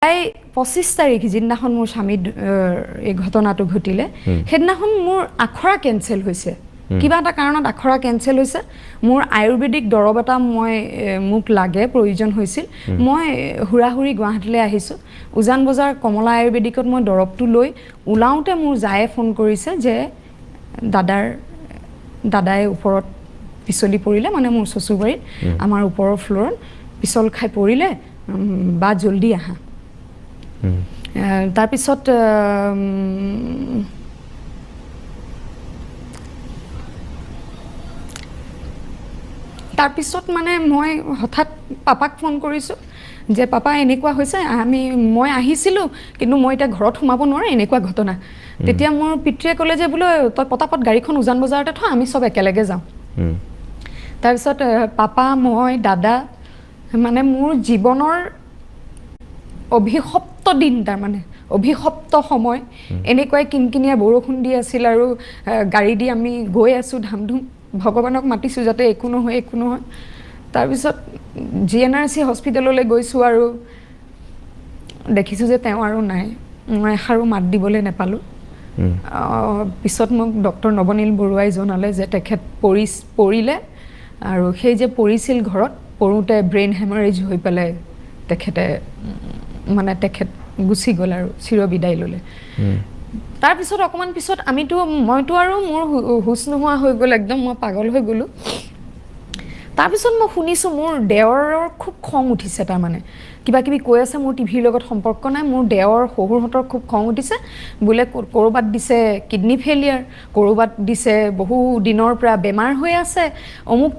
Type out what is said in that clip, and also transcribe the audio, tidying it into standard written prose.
July 25 তাৰিখ যিদিনাখন মোৰ স্বামীৰ এই ঘটনাটো ঘটিলে সেইদিনাখন মোৰ আখৰা কেঞ্চেল হৈছে কিবা এটা কাৰণত আখৰা কেঞ্চেল হৈছে মোৰ আয়ুৰ্বেদিক দৰৱ এটা মোক লাগে প্ৰয়োজন হৈছিল মই হুৰাহুৰি গুৱাহাটীলৈ আহিছো উজান বজাৰ কমলা আয়ুৰ্বেদিকত মই দৰৱটো লৈ উলাওতে মোৰ জায়ে ফোন কৰিছে যে দাদাই ওপৰত পিছলি পৰিলে মানে মোৰ চচুবাৰীত আমাৰ ওপৰৰ ফ্লৰত পিছল খাই পৰিলে বা জলদি আহা তাৰপিছত মানে মই হঠাৎ পাপাক ফোন কৰিছো যে পাপা এনেকুৱা হৈছে মই আহিছিলো কিন্তু মই এটা ঘৰত সোমাব নোৱাৰে এনেকুৱা ঘটনা তেতিয়া মোৰ পিতৃয়ে ক'লে যে বোলে তই পটাপট গাড়ীখন উজান বজাৰতে থ আমি সব একেলগে যাওঁ তাৰপিছত পাপা মই দাদা মানে মোৰ জীৱনৰ অভিশপ্ত দিন তাৰ মানে অভিশপ্ত সময় এনেকৈ কিনকিনিয়া বৰষুণ দি আছিল আৰু গাড়ী দি আমি গৈ আছো ধামধুম ভগৱানক মাতিছো যাতে একো নহয় তাৰপিছত জিএনআৰসি হস্পিটেললৈ গৈছো আৰু দেখিছো যে তেওঁ আৰু নাই মই এখাৰো মাত দিবলৈ নেপালো পিছত মোক ডক্টৰ নবনীল বৰুৱাই জনালে যে তেখেত পৰিলে আৰু সেই যে পৰিছিল ঘৰত পৰোতে ব্ৰেইন হেমাৰেজ হৈ পেলাই তেখেত গুচি গ'ল আৰু চিৰ বিদায় ল'লে তাৰপিছত অকমান পিছত মইতো আৰু মোৰ হুছ নোহোৱা হৈ গ'ল একদম মই পাগল হৈ গ'লো তাৰপিছত মই শুনিছো মোৰ দেৱৰৰ খুব খং উঠিছে তাৰ মানে কিবা কিবি কৈ আছে মোৰ টিভিৰ লগত সম্পৰ্ক নাই মোৰ দেৱৰ শহুৰহঁতৰ খুব খং উঠিছে বোলে কৰবাত দিছে কিডনি ফেইলিয়াৰ কৰবাত দিছে বহু দিনৰ পৰা বেমাৰ হৈ আছে অমুক